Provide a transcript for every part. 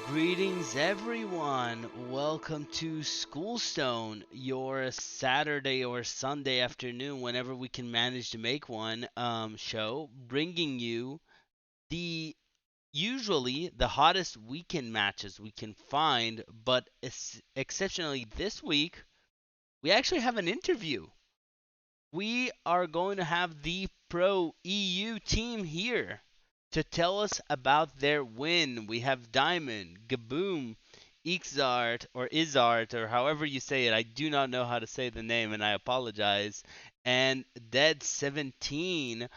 Greetings, everyone. Welcome to Schoolstone, your Saturday or Sunday afternoon, whenever we can manage to make one, show, bringing you the usually the hottest weekend matches we can find, but exceptionally this week, we actually have an interview. We are going to have the Pro EU team here to tell us about their win. We have Diamond, Gaboom, Ixart or Izart or however you say it. I do not know how to say the name and I apologize. And Dead 17.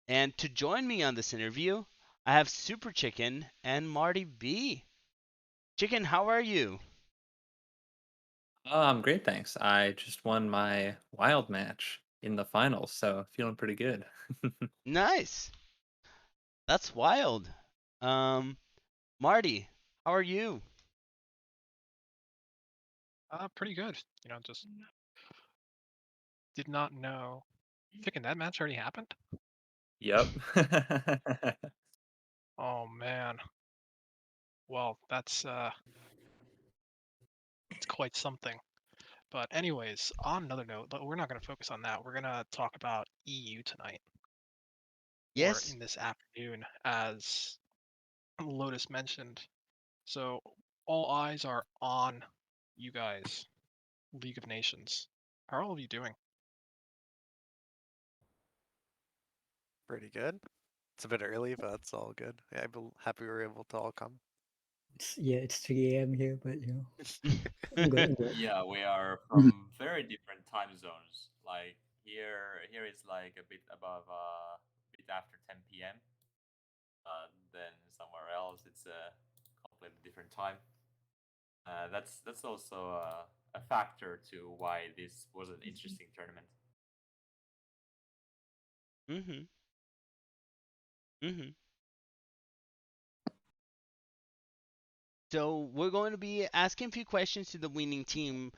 And to join me on this interview, I have Super Chicken and Marty B. Chicken, how are you? I'm great, thanks. I just won my wild match in the finals, so feeling pretty good. Nice. That's wild. Um, Marty, how are you? Pretty good. Just did not know. Thinking that match already happened? Yep. Oh man. Well, it's quite something. But anyways, on another note, but we're not going to focus on that. We're going to talk about EU tonight or Yes. in this afternoon, as Lotus mentioned. So all eyes are on you guys, League of Nations. How are all of you doing? Pretty good. It's a bit early, but that's all good. Yeah, I'm happy we were able to all come. It's 3 a.m. here, but I'm good. I'm good. Yeah, we are from very different time zones. Like here is like a bit above, bit after 10 p.m. Then somewhere else it's a completely different time. That's also a factor to why this was an interesting tournament. Mhm. Mhm. So we're going to be asking a few questions to the winning team.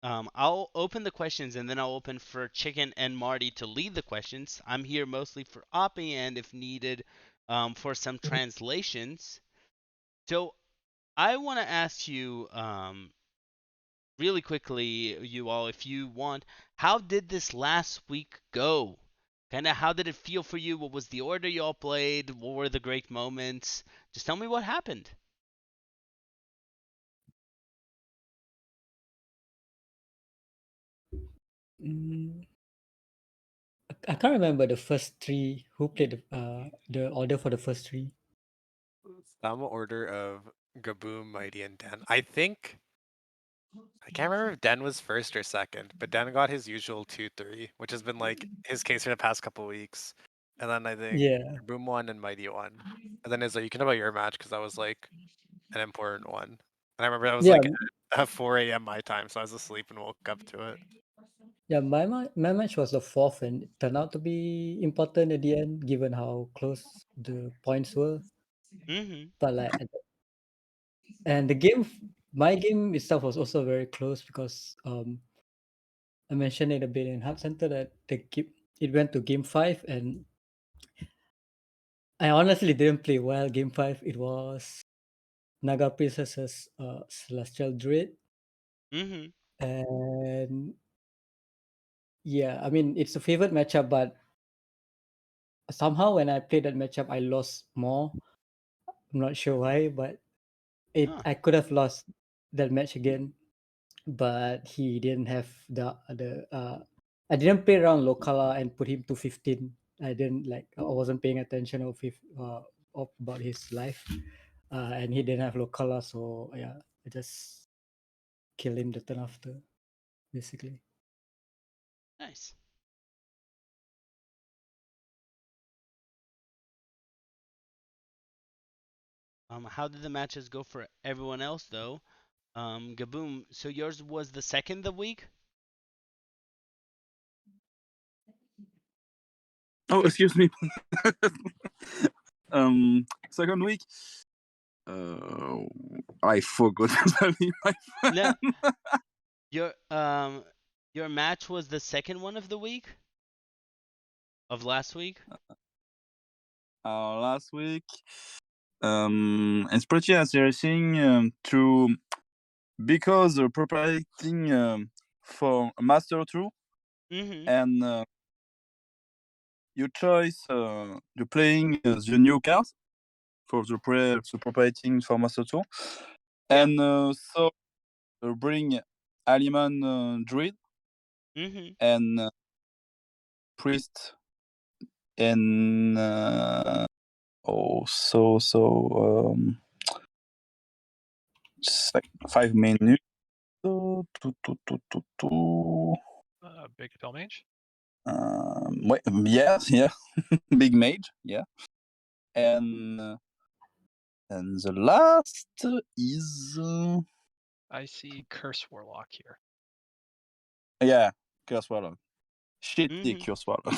I'll open the questions and then I'll open for Chicken and Marty to lead the questions. I'm here mostly for Oppie and if needed, for some translations. So I want to ask you, really quickly, you all, if you want, how did this last week go? Kind of how did it feel for you? What was the order you all played? What were the great moments? Just tell me what happened. Mm, I can't remember the first three. Who played the order for the first three? Some order of Gaboom, Mighty, and Den. I can't remember if Den was first or second, but Den got his usual 2-3, which has been like his case for the past couple weeks. And then I think Yeah, Gaboom won and Mighty won. And then it's like you can know about your match because that was like an important one. And I remember that was yeah, like at 4 a.m. my time, so I was asleep and woke up to it. yeah. My match was the fourth, and it turned out to be important at the end, given how close the points were. Mm-hmm. But and the game, my game itself was also very close because I mentioned it a bit in Hub Center that it went to game five, and I honestly didn't play well game five. It was Naga Princess's Celestial Druid. Mm-hmm. And yeah, I mean, it's a favorite matchup, but somehow when I played that matchup, I lost more. I'm not sure why, but Huh. I could have lost that match again, but he didn't have the I didn't play around Lokala and put him to 15. I wasn't paying attention of about his life, and he didn't have Lokala, so yeah, I just killed him the turn after, basically. Nice. How did the matches go for everyone else though? Gaboom. So yours was the second the week? Oh, excuse me. Second week. Uh, I forgot to tell you, my No. friend. Your your match was the second one of the week? Of last week? Last week. It's pretty interesting because preparing for Master 2 Mm-hmm. and you choose you playing the new cards for the preparing for Master 2 Yeah. and so bring Aliman Druid Mm-hmm. and Priest and just like 5 minutes. Big Spell Mage. Yeah, big mage, yeah, and the last is I see Curse Warlock here. yeah, Curse Warlock. Shitty Mm-hmm. Curse Warlock.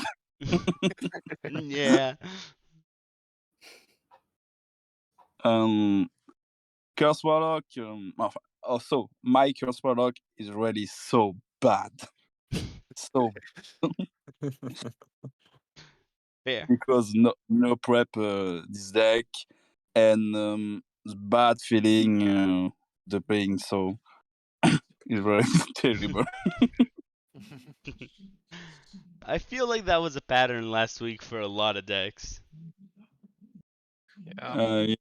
Yeah. Curse Warlock. Also, my Curse Warlock is really so bad, so Fair. because no prep this deck and bad feeling the playing so it's very terrible. I feel like that was a pattern last week for a lot of decks. Yeah.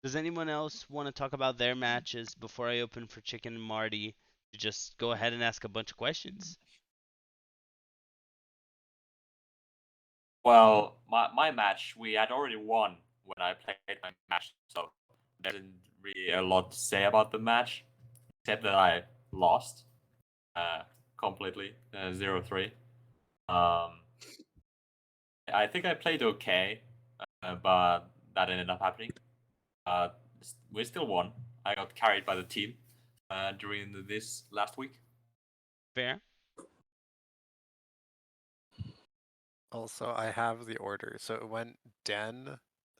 Does anyone else want to talk about their matches before I open for Chicken and Marty to just go ahead and ask a bunch of questions? Well, my match, we had already won when I played my match, so there isn't really a lot to say about the match, except that I lost completely, 0-3. I think I played okay, but that ended up happening. We still won. I got carried by the team during this last week. Fair. Also, I have the order. So it went Den,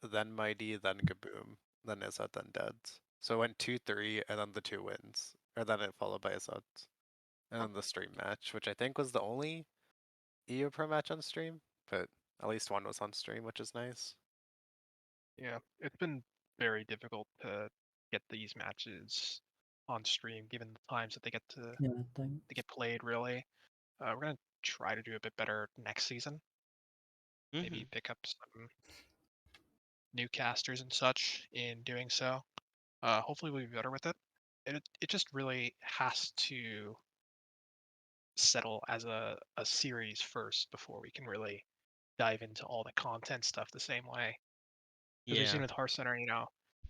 then Mighty, then Gaboom, then Izzet, then Dead. So it went 2-3, and then the 2 wins. Or then it followed by Izzet. And then the stream match, which I think was the only EU Pro match on stream, but at least one was on stream, which is nice. Yeah. It's been very difficult to get these matches on stream, given the times that they get to Yeah, thanks. they get played. Really, we're gonna try to do a bit better next season. Mm-hmm. Maybe pick up some new casters and such in doing so. Hopefully we'll be better with it. It just really has to settle as a series first before we can really dive into all the content stuff the same way. Because we've seen Yeah. with Hearth Center,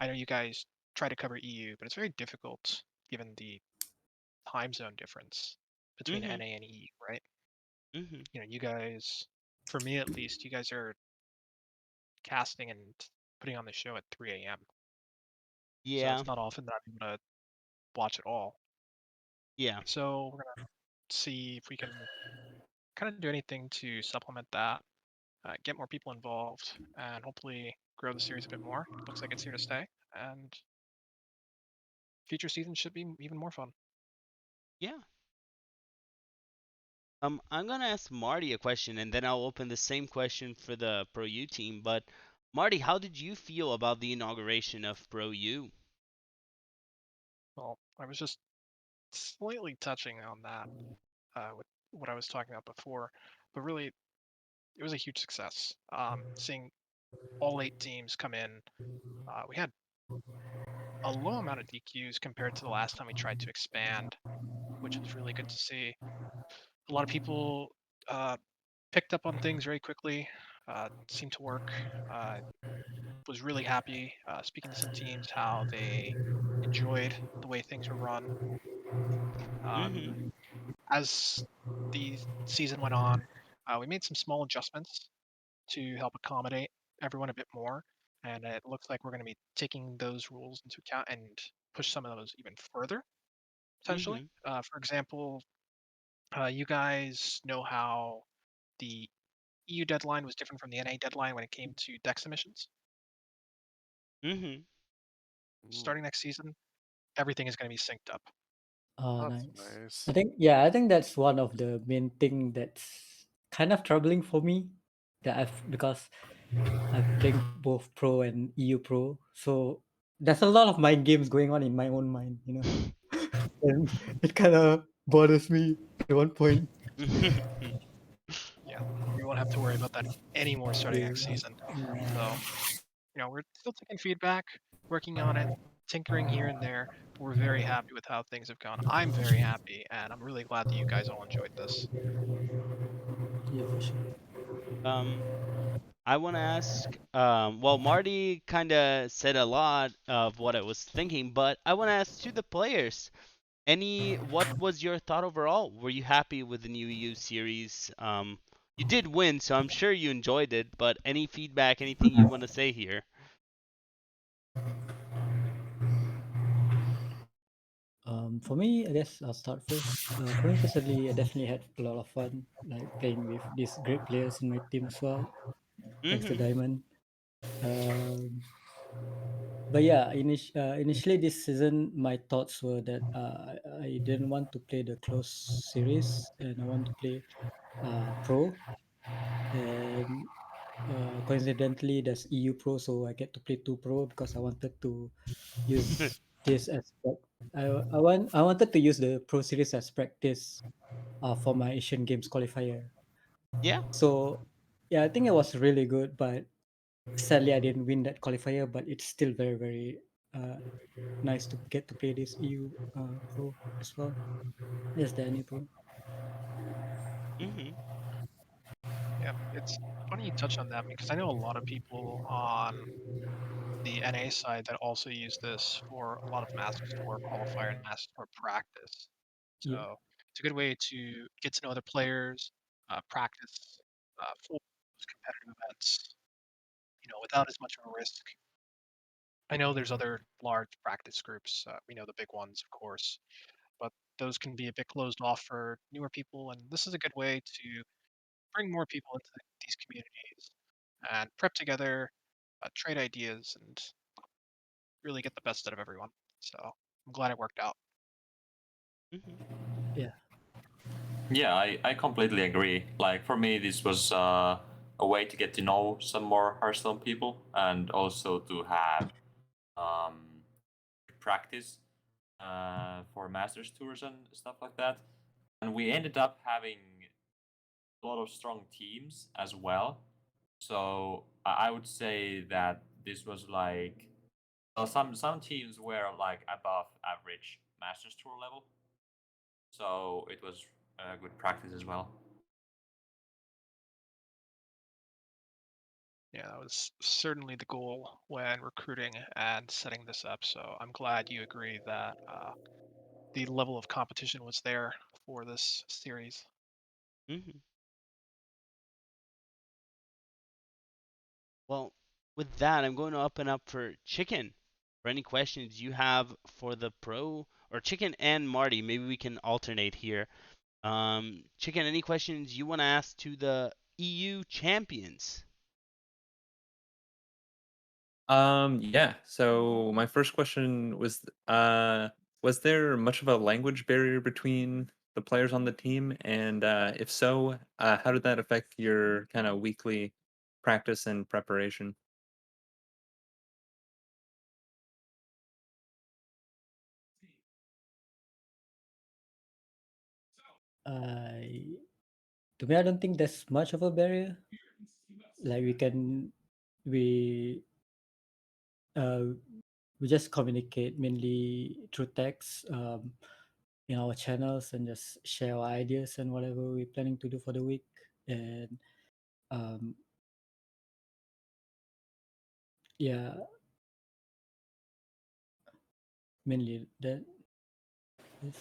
I know you guys try to cover EU, but it's very difficult given the time zone difference between Mm-hmm. NA and EU, right? Mm-hmm. You guys, for me at least, you guys are casting and putting on the show at 3 a.m. So Yeah. it's not often that I'm able to watch it all. Yeah. So we're gonna see if we can kind of do anything to supplement that, get more people involved, and hopefully grow the series a bit more. It looks like it's here to stay, and future seasons should be even more fun. Yeah. I'm gonna ask Marty a question, and then I'll open the same question for the Pro U team. But Marty, how did you feel about the inauguration of Pro U? Well, I was just slightly touching on that with what I was talking about before, but really, it was a huge success. Seeing all 8 teams come in, we had a low amount of DQs compared to the last time we tried to expand, which was really good to see. A lot of people picked up on things very quickly, seemed to work. Was really happy speaking to some teams how they enjoyed the way things were run. Mm-hmm. As the season went on, we made some small adjustments to help accommodate everyone a bit more. And it looks like we're going to be taking those rules into account and push some of those even further, potentially. Mm-hmm. For example, you guys know how the EU deadline was different from the NA deadline when it came to deck submissions. Mm-hmm. Ooh, Starting next season, everything is going to be synced up. Ah, that's nice. nice. I think that's one of the main thing that's kind of troubling for me because I'm playing both pro and EU pro, so there's a lot of mind games going on in my own mind, and it kind of bothers me at one point. Yeah, we won't have to worry about that anymore starting next season. So, we're still taking feedback, working on it, tinkering here and there, but we're very happy with how things have gone. I'm very happy, and I'm really glad that you guys all enjoyed this. Yeah, for sure. um, I want to ask, well, Marty kind of said a lot of what I was thinking, but I want to ask to the players. What was your thought overall? Were you happy with the new EU series? You did win, so I'm sure you enjoyed it, but any feedback, anything you want to say here? For me, I guess I'll start first. For me personally, I definitely had a lot of fun, like playing with these great players in my team as well, thanks to Mm-hmm. Diamond. Um, but yeah, initially this season, my thoughts were that I didn't want to play the close series, and I want to play pro. And coincidentally, there's EU pro, so I get to play two pro because I wanted to use this as I wanted to use the pro series as practice for my Asian Games qualifier. Yeah. So yeah, I think it was really good, but sadly I didn't win that qualifier. But it's still very very nice to get to play this EU pro as well. Yes, Danny pro. Mm-hmm. Yeah, it's funny you touch on that because I know a lot of people on the NA side that also use this for a lot of Masters Tour qualifier and Masters Tour practice. Yeah, So it's a good way to get to know other players, practice for those competitive events, without as much of a risk. I know there's other large practice groups, we know the big ones, of course, but those can be a bit closed off for newer people, and this is a good way to bring more people into these communities and prep together, trade ideas, and really get the best out of everyone. So I'm glad it worked out. Mm-hmm. yeah, Yeah, I completely agree. Like for me, this was a way to get to know some more Hearthstone people and also to have um, practice for Masters tours and stuff like that. And we ended up having a lot of strong teams as well. So I would say that this was like some teams were like above average Masters tour level. So it was a good practice as well. Yeah, that was certainly the goal when recruiting and setting this up. So I'm glad you agree that the level of competition was there for this series. Mm-hmm. Well, with that, I'm going to open up for Chicken for any questions you have for the pro or Chicken and Marty. Maybe we can alternate here. Chicken, any questions you want to ask to the EU champions? Yeah. So my first question was there much of a language barrier between the players on the team? And if so, how did that affect your kind of weekly practice and preparation? I to me I don't think there's much of a barrier. Like we uh, we just communicate mainly through text in our channels and just share our ideas and whatever we're planning to do for the week. And um, yeah, mainly that is.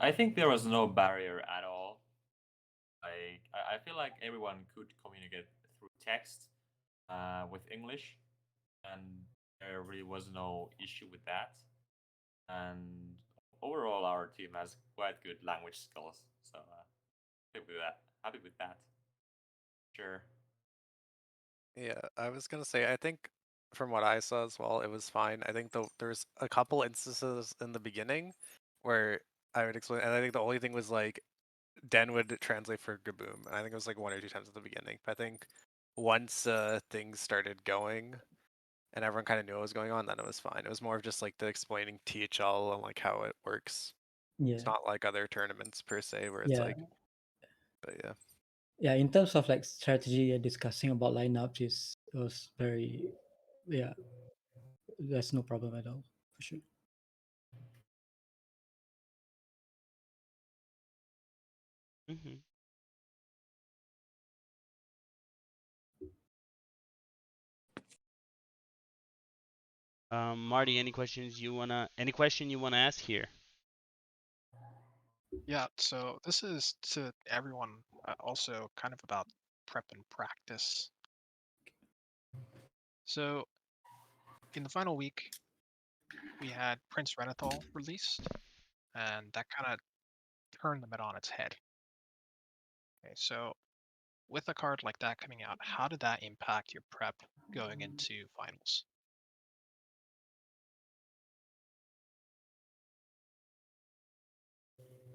I think there was no barrier at all. Like I feel like everyone could communicate through text with English, and there really was no issue with that. And overall, our team has quite good language skills. So happy with that. Happy with that. Sure. Yeah, I was gonna say, I think from what I saw as well, it was fine. I think there's a couple instances in the beginning where I would explain, and I think the only thing was like Den would translate for Gaboom, and I think it was like 1 or 2 times at the beginning. But I think once things started going and everyone kind of knew what was going on, then it was fine. It was more of just like the explaining THL and like how it works. Yeah, It's not like other tournaments per se where it's yeah, like, but yeah. yeah. In terms of like strategy and discussing about lineups, it was very, yeah. There's no problem at all for sure. Mm-hmm. Marty, any question you wanna ask here? Yeah, so this is to everyone, also kind of about prep and practice. So in the final week, we had Prince Renathal released, and that kind of turned the meta on its head. Okay, so with a card like that coming out, how did that impact your prep going into finals?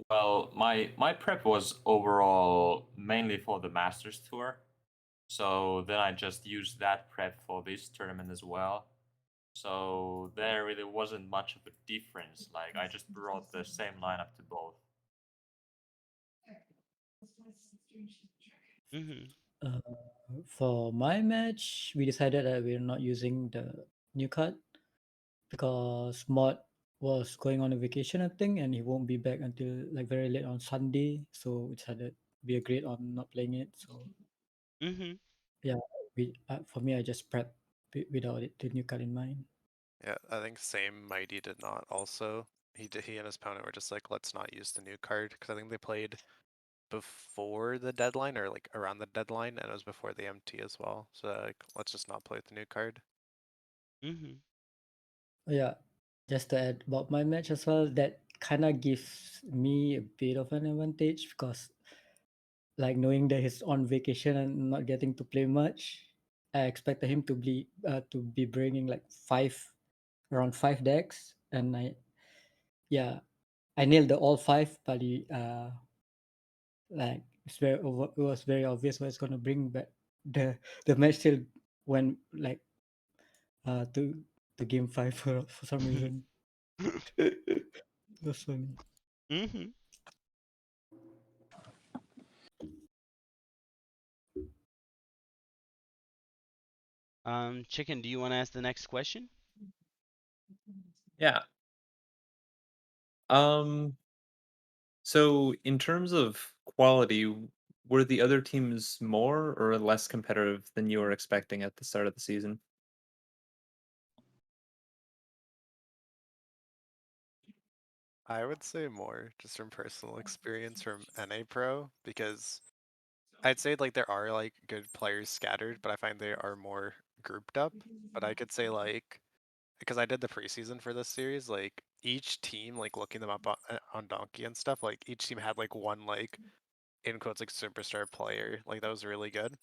Well, my prep was overall mainly for the Masters Tour. So then I just used that prep for this tournament as well. So there really wasn't much of a difference. Like I just brought the same lineup to both. Mm-hmm. Uh, for my match, we decided that we're not using the new card because Mod was going on a vacation, I think, and he won't be back until like very late on Sunday. So we decided we agreed on not playing it. So Mm-hmm. yeah, we for me, I just prep without it, the new card in mind. Yeah, I think same Mighty did not also. He and his opponent were just like, let's not use the new card because I think they played before the deadline or like around the deadline, and it was before the MT as well. So like, let's just not play with the new card. Mm-hmm. Yeah, just to add about my match as well, that kind of gives me a bit of an advantage because like knowing that he's on vacation and not getting to play much, I expected him to be bringing like around 5 decks, and yeah, I nailed the all five, but like it was very obvious what it's gonna bring, but the match still went like to game five for some reason. That's funny. Mm-hmm. Chicken, do you want to ask the next question? Yeah. Um. So in terms of quality, were the other teams more or less competitive than you were expecting at the start of the season? I would say more just from personal experience from NA Pro because I'd say like there are like good players scattered, but I find they are more grouped up. But I could say like because I did the preseason for this series, like each team, like looking them up on Donkey and stuff, like each team had like one like in quotes like superstar player, like that was really good.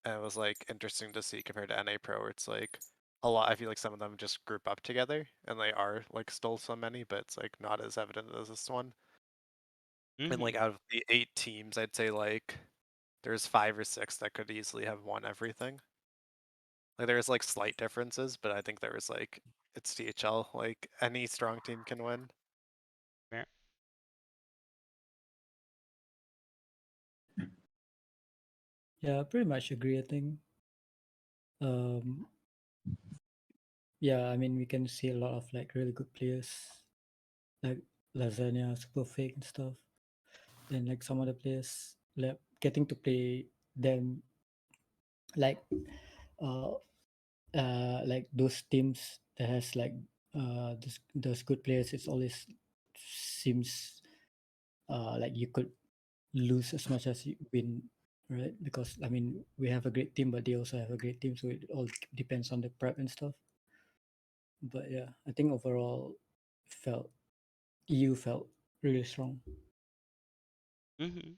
And it was like interesting to see compared to NA Pro where it's like a lot I feel like some of them just group up together and they are like still so many, but it's like not as evident as this one. And Mm-hmm. like out of the 8 teams, I'd say like there's 5 or 6 that could easily have won everything. Like there's like slight differences, but I think there was like it's THL, like any strong team can win. Fair. Yeah, I pretty much agree. I think. Um, yeah, I mean we can see a lot of like really good players like Lasagna, Super Fake and stuff, and like some other players like getting to play them like uh like those teams that has like those good players. It's always seems like you could lose as much as you win, right? Because I mean we have a great team, but they also have a great team, so it all depends on the prep and stuff. But yeah, I think overall felt EU felt really strong. Mm-hmm.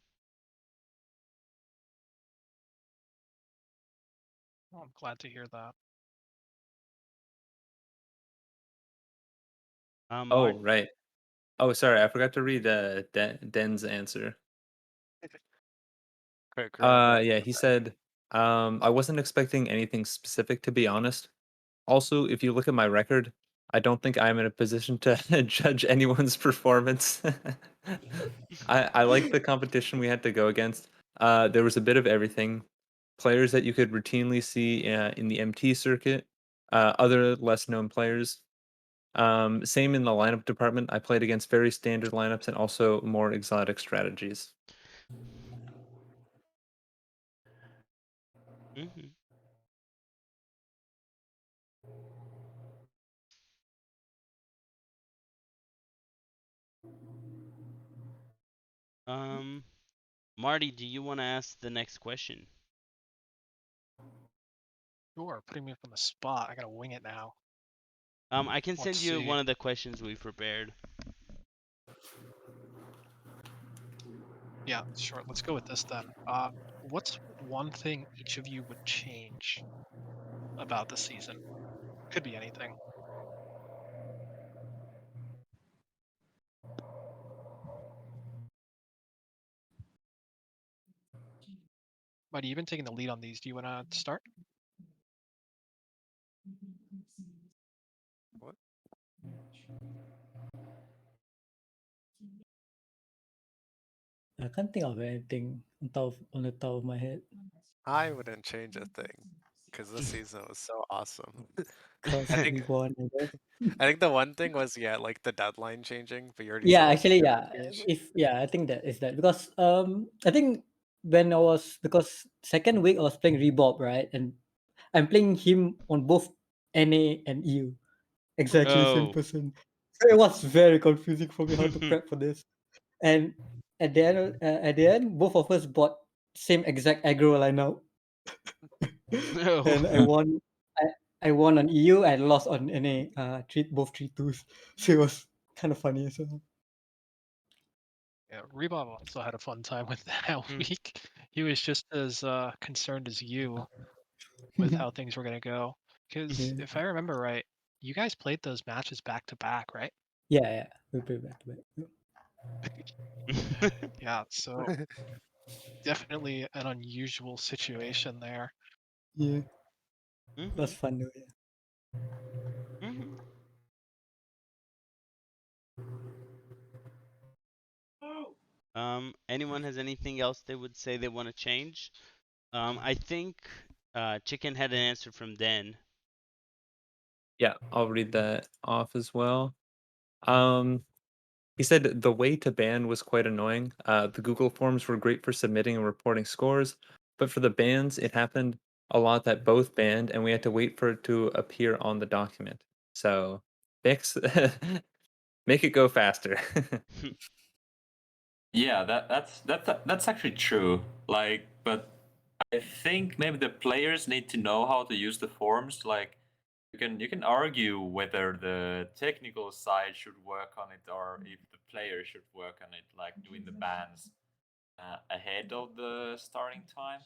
Well, I'm glad to hear that. Oh, Marty. right. Oh, sorry, I forgot to read Den's answer. Yeah, he said, I wasn't expecting anything specific, to be honest. Also, if you look at my record, I don't think I'm in a position to judge anyone's performance. I like the competition we had to go against. There was a bit of everything. Players that you could routinely see in the MT circuit, other less known players. Same in the lineup department. I played against very standard lineups and also more exotic strategies. Hmm. Marty, do you want to ask the next question? Sure, putting me up on the spot. I gotta wing it now. I can Let's send you see. one of the questions we prepared. Yeah, sure. Let's go with this then. What's one thing each of you would change about the season? Could be anything. Marty, you've been taking the lead on these. Do you want to start? What? I can't think of anything on the top of my head. I wouldn't change a thing because this season was so awesome. Cause I we think won, I guess. I think the one thing was like the deadline changing, but you already Yeah, said that's actually, a yeah. change. I think that is that because I think because second week I was playing Rebob, right, and I'm playing him on both NA and EU, exactly the same Oh. person. So it was very confusing for me how to prep for this. And at the end, both of us bought same exact aggro lineup, No. and I won. I won on EU and lost on NA. Both 3-2s. So it was kind of funny as well. Yeah, Rebob also had a fun time with that Mm. week. He was just as concerned as you with how things were gonna go. Because Yeah. if I remember right, you guys played those matches back to back, right? Yeah, we play back to back. Yeah, so definitely an unusual situation there. Yeah, it Hmm. was fun though. Yeah. Hmm. Anyone has anything else they would say they want to change? I think Chicken had an answer from Den. Yeah, I'll read that off as well. Um, he said the way to ban was quite annoying. The Google Forms were great for submitting and reporting scores, but for the bans, it happened a lot that both banned, and we had to wait for it to appear on the document. So fix, make it go faster. Yeah, that's actually true. Like, but I think maybe the players need to know how to use the forms. Like, you can argue whether the technical side should work on it or if the player should work on it, like doing the bans ahead of the starting time.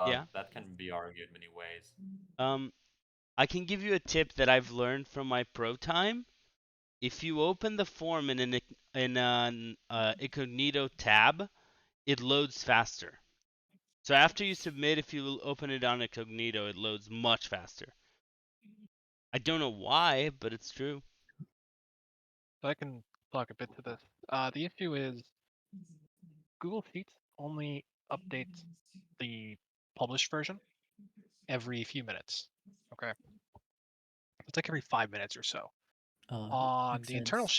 Yeah. That can be argued many ways. Um, I can give you a tip that I've learned from my pro time. If you open the form in an incognito tab, it loads faster. So after you submit, if you open it on incognito, it loads much faster. I don't know why, but it's true. So I can talk a bit to this. The issue is Google Sheets only updates the published version every few minutes. Okay. It's like every 5 minutes or so. On Makes the internal sense.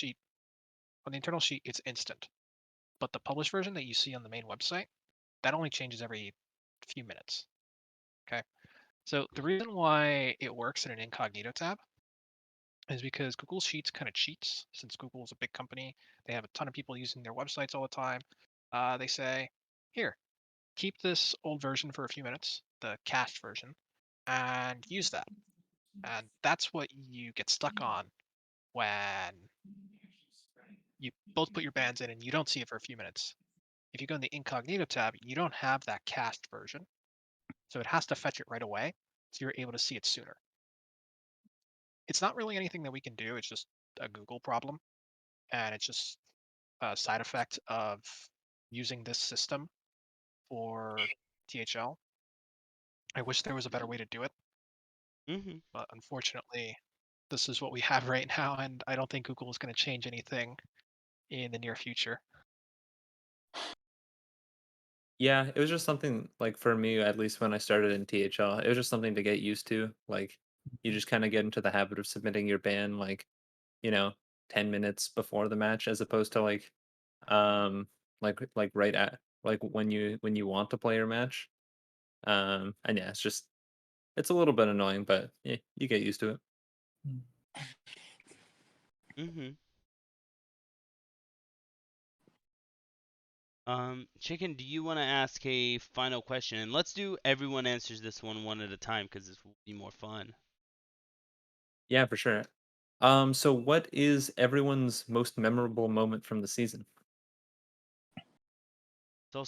sheet, it's instant. But the published version that you see on the main website, that only changes every few minutes. Okay. So the reason why it works in an incognito tab is because Google Sheets kind of cheats. Since Google is a big company, they have a ton of people using their websites all the time. They say, here, keep this old version for a few minutes, the cached version, and use that. And that's what you get stuck on when you both put your bands in and you don't see it for a few minutes. If you go in the incognito tab, you don't have that cached version. So it has to fetch it right away. So you're able to see it sooner. It's not really anything that we can do. It's just a Google problem. And it's just a side effect of using this system or THL. I wish there was a better way to do it, but unfortunately, this is what we have right now, and I don't think Google is going to change anything in the near future. Yeah, it was just something like for me, at least when I started in THL, it was just something to get used to. Like you just kind of get into the habit of submitting your ban like, you know, 10 minutes before the match as opposed to um like right at like when you want to play your match. And yeah, it's a little bit annoying, but yeah, you get used to it. Mm-hmm. Chicken, do you want to ask a final question? And let's do everyone answers this one at a time because this will be more fun. Yeah, for sure. So what is everyone's most memorable moment from the season? So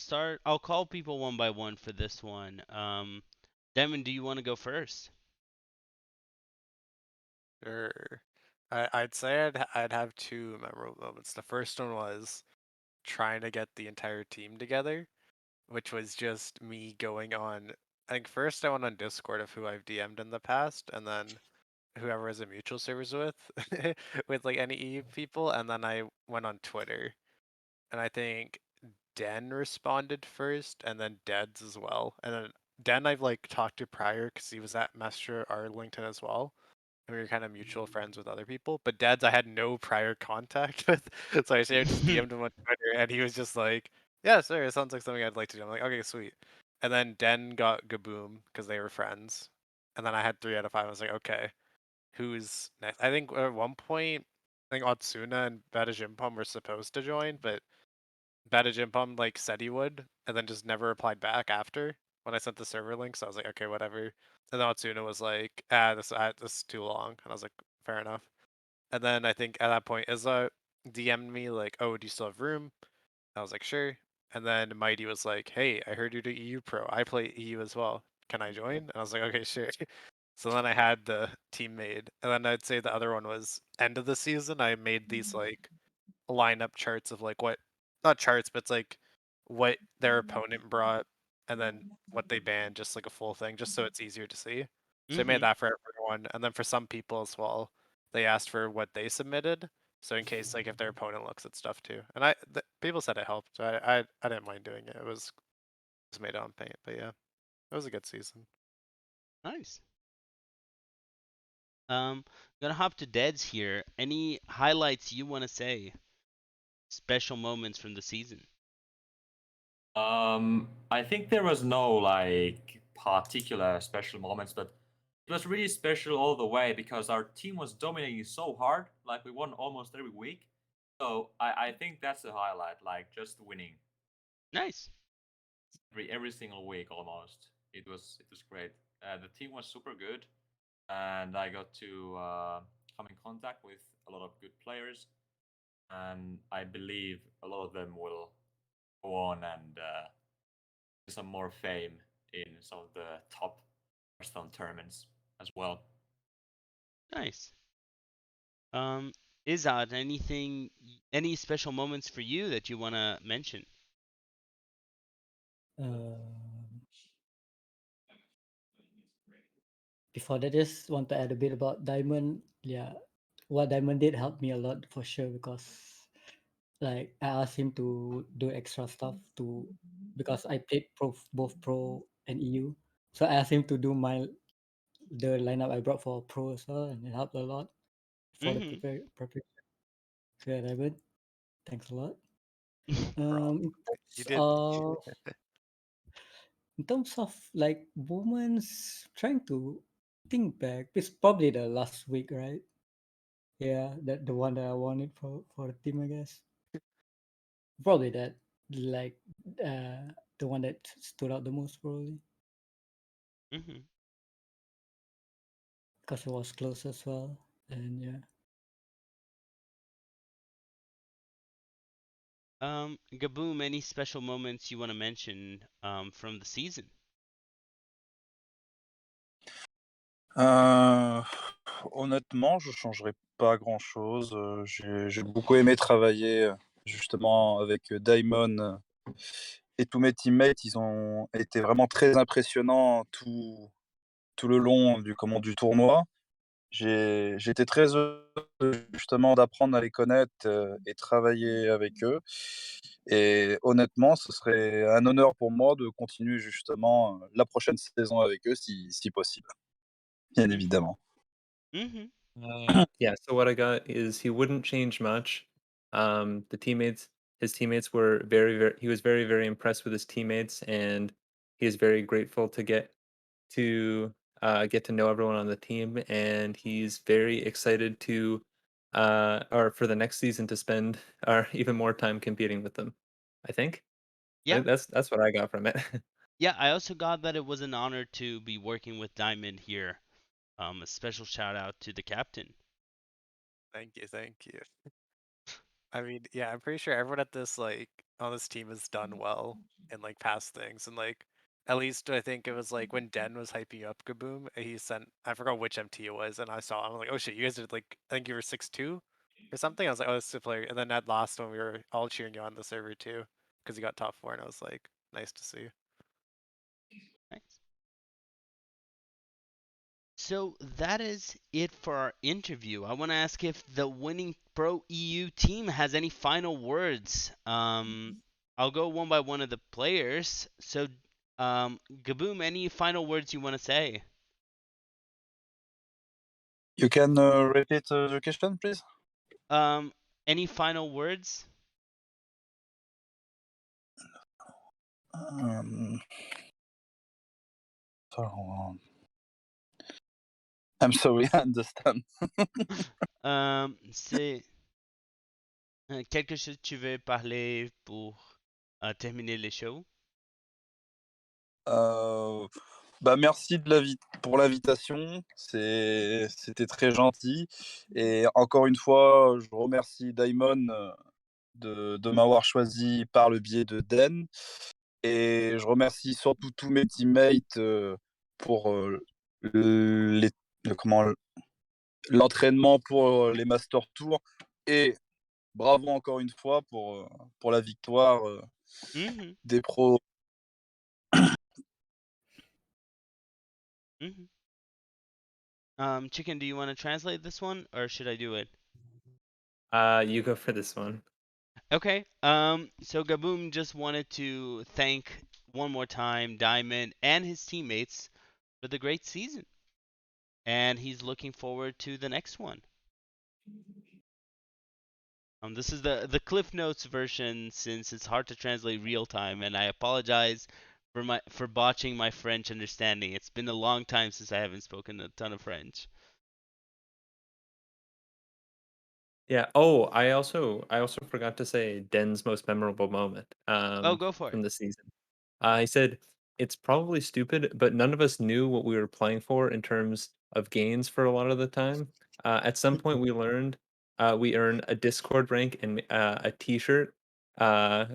I'll call people one by one for this one. Devin, do you want to go first? Sure. I'd say I'd have two memorable moments. The first one was trying to get the entire team together, which was just me going on. I think first I went on Discord of who I've DM'd in the past, and then whoever has a mutual servers with, with like any EU people, and then I went on Twitter, and I think Den responded first, and then Deads as well, and then Den I've like talked to prior because he was at Mestre Arlington as well. And we were kind of mutual friends with other people, but Dad's I had no prior contact with, so I just DM'd him on Twitter, and he was just like, "Yeah, sir, it sounds like something I'd like to do." I'm like, "Okay, sweet." And then Den got Gaboom because they were friends, and then I had 3 out of 5. I was like, "Okay, who's next?" I think at one point, I think Otsuna and Badajimpom were supposed to join, but Badajimpom like said he would, and then just never replied back after when I sent the server link. So I was like, okay, whatever. And then Otsuna was like, this is too long, and I was like, fair enough. And then I think at that point, Izza DM'd me like, oh, do you still have room? I was like, sure. And then Mighty was like, hey, I heard you do EU Pro. I play EU as well. Can I join? And I was like, okay, sure. So then I had the team made, and then I'd say the other one was end of the season. I made these like lineup charts of like what, not charts, but it's like what their opponent brought and then what they banned, just like a full thing, just so it's easier to see. So I made that for everyone, and then for some people as well, they asked for what they submitted. So in case like if their opponent looks at stuff too, and people said it helped. So I didn't mind doing it. It was made on Paint, but yeah, it was a good season. Nice. Gonna hop to Deads here. Any highlights you want to say? Special moments from the season? I think there was no like particular special moments, but it was really special all the way because our team was dominating so hard. Like we won almost every week. So I think that's the highlight, like just winning Nice. every single week almost. It was great. The team was super good, and I got to come in contact with a lot of good players, and I believe a lot of them will go on and some more fame in some of the top Hearthstone tournaments as well. Nice. Um, Izad, any special moments for you that you want to mention? Before that, just want to add a bit about Diamond. Yeah, what Diamond did helped me a lot for sure, because like I asked him to do extra stuff to, because I played both pro and EU, so I asked him to do the lineup I brought for pro as well, and it helped a lot for the preparation. So yeah, Diamond, thanks a lot. Problem. In You terms did. of like moments, trying to think back, it's probably the last week, right? Yeah, that the one that I wanted for the team, I guess. Probably that, like, the one that stood out the most, probably, because it was close as well, and yeah. Gaboom, any special moments you want to mention from the season? Honnêtement, je changerais pas grand-chose. J'ai beaucoup aimé travailler justement avec Daimon et tous mes teammates, ils ont été vraiment très impressionnants tout le long du tournoi. J'étais très heureux justement d'apprendre à les connaître et travailler avec eux. Et honnêtement, ce serait un honneur pour moi de continuer justement la prochaine saison avec eux si possible, bien Mhm. évidemment. Mhm. Yeah, so what I got is he wouldn't change much. His teammates were he was very, very impressed with his teammates, and he is very grateful to get to know everyone on the team, and he's very excited to or for the next season to spend or even more time competing with them. I think. I Yeah. think that's what I got from it. Yeah, I also got that it was an honor to be working with Diamond here. A special shout out to the captain. Thank you, thank you. I mean, yeah, I'm pretty sure everyone at this like on this team has done well in like past things, and like at least I think it was like when Den was hyping up Kaboom, he sent I forgot which MT it was, and I saw I'm like, oh shit, you guys did like I think you were 6-2 or something. I was like, oh, this is a player. And then that last one, we were all cheering you on the server too because you got top 4, and I was like, nice to see. Nice. So that is it for our interview. I want to ask if the winning Pro EU team has any final words. I'll go one by one of the players. So, Gaboom, any final words you want to say? You can repeat the question, please? Um, any final words? So, I'm sorry, I understand. C'est quelque chose que tu veux parler pour terminer les shows? Bah merci pour l'invitation, c'était très gentil. Et encore une fois, je remercie Daimon de m'avoir choisi par le biais de Den. Et je remercie surtout tous mes teammates pour les, comment, l'entraînement pour les Master Tours. Et bravo encore une fois pour la victoire Mhm. des pros. Mhm. Chicken, do you want to translate this one or should I do it? You go for this one. Okay. So Gaboom just wanted to thank one more time Diamond and his teammates for the great season. And he's looking forward to the next one. This is the Cliff Notes version since it's hard to translate real time, and I apologize for botching my French understanding. It's been a long time since I haven't spoken a ton of French. Yeah. Oh, I also forgot to say Den's most memorable moment Oh, go for it. from the season. He said it's probably stupid, but none of us knew what we were playing for in terms of gains for a lot of the time. At some point, we learned we earn a Discord rank and a T-shirt uh,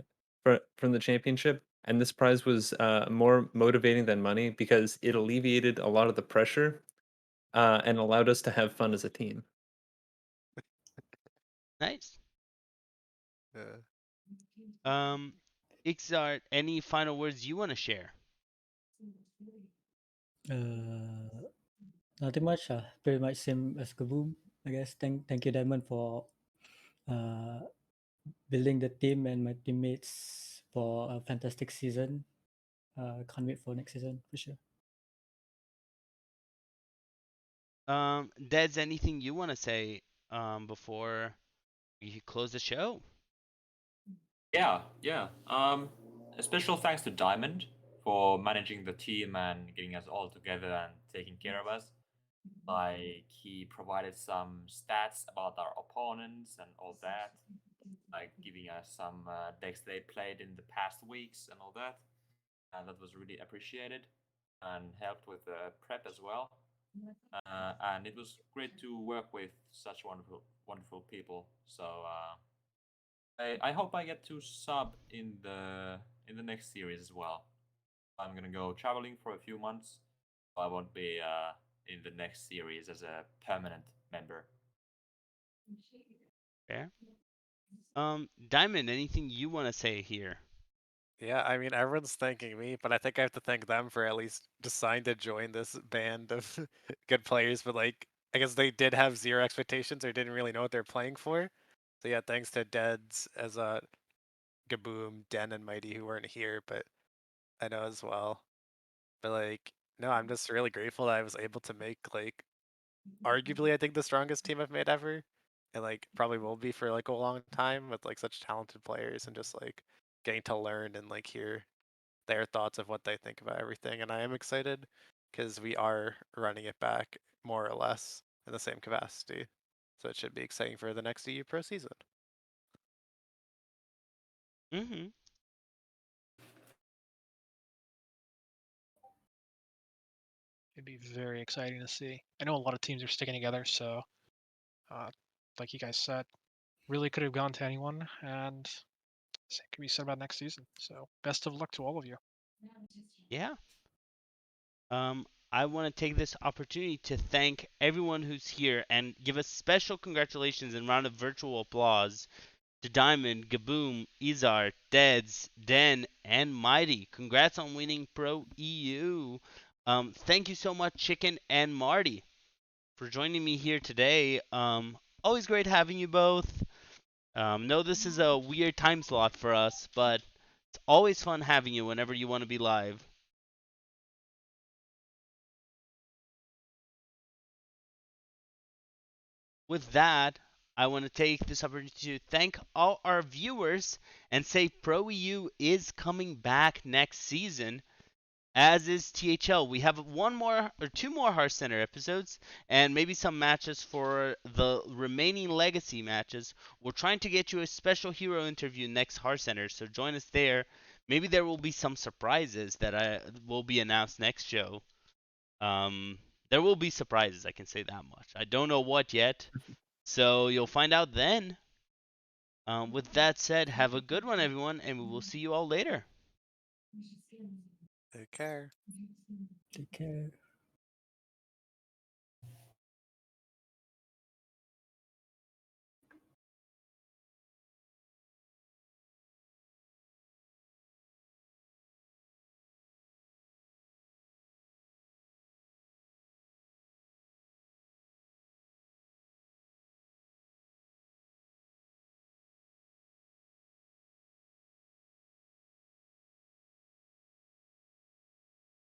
from the championship, and this prize was more motivating than money because it alleviated a lot of the pressure and allowed us to have fun as a team. Nice. Yeah. Ixart, any final words you want to share? Nothing much. Pretty much same as Kaboom. I guess. Thank you, Diamond, for uh, building the team and my teammates for a fantastic season. Can't wait for next season for sure. Deds, anything you want to say before we close the show? Yeah, yeah. A special thanks to Diamond for managing the team and getting us all together and taking care of us. Like he provided some stats about our opponents and all that, like giving us some decks they played in the past weeks and all that. And that was really appreciated and helped with the prep as well. And it was great to work with such wonderful people. So I hope I get to sub in the next series as well. I'm gonna go traveling for a few months, so I won't be in the next series as a permanent member. Fair. Diamond, anything you want to say here? Yeah, I mean, everyone's thanking me, but I think I have to thank them for at least deciding to join this band of good players. But like, I guess they did have zero expectations or didn't really know what they're playing for. So yeah, thanks to Deads as Gaboom, Den, and Mighty who weren't here, but I know as well. But like, no, I'm just really grateful that I was able to make like arguably I think the strongest team I've made ever. And like probably will be for like a long time with like such talented players and just like getting to learn and like hear their thoughts of what they think about everything. And I am excited because we are running it back more or less in the same capacity. So it should be exciting for the next EU Pro season. Mm-hmm. It'd be very exciting to see. I know a lot of teams are sticking together, so like you guys said, really could have gone to anyone, and same can be said about next season. So best of luck to all of you. Yeah. I want to take this opportunity to thank everyone who's here and give a special congratulations and round of virtual applause to Diamond, Gaboom, Izar, Deads, Den, and Mighty. Congrats on winning Pro EU. Thank you so much, Chicken and Marty, for joining me here today. Always great having you both. Know this is a weird time slot for us, but it's always fun having you whenever you want to be live. With that, I want to take this opportunity to thank all our viewers and say Pro EU is coming back next season, as is THL. We have one more or two more Heart Center episodes and maybe some matches for the remaining legacy matches. We're trying to get you a special hero interview next Heart Center, so join us there. Maybe there will be some surprises that will be announced next show. There will be surprises, I can say that much. I don't know what yet, so you'll find out then. With that said, have a good one, everyone, and we will see you all later. Take care. Take care.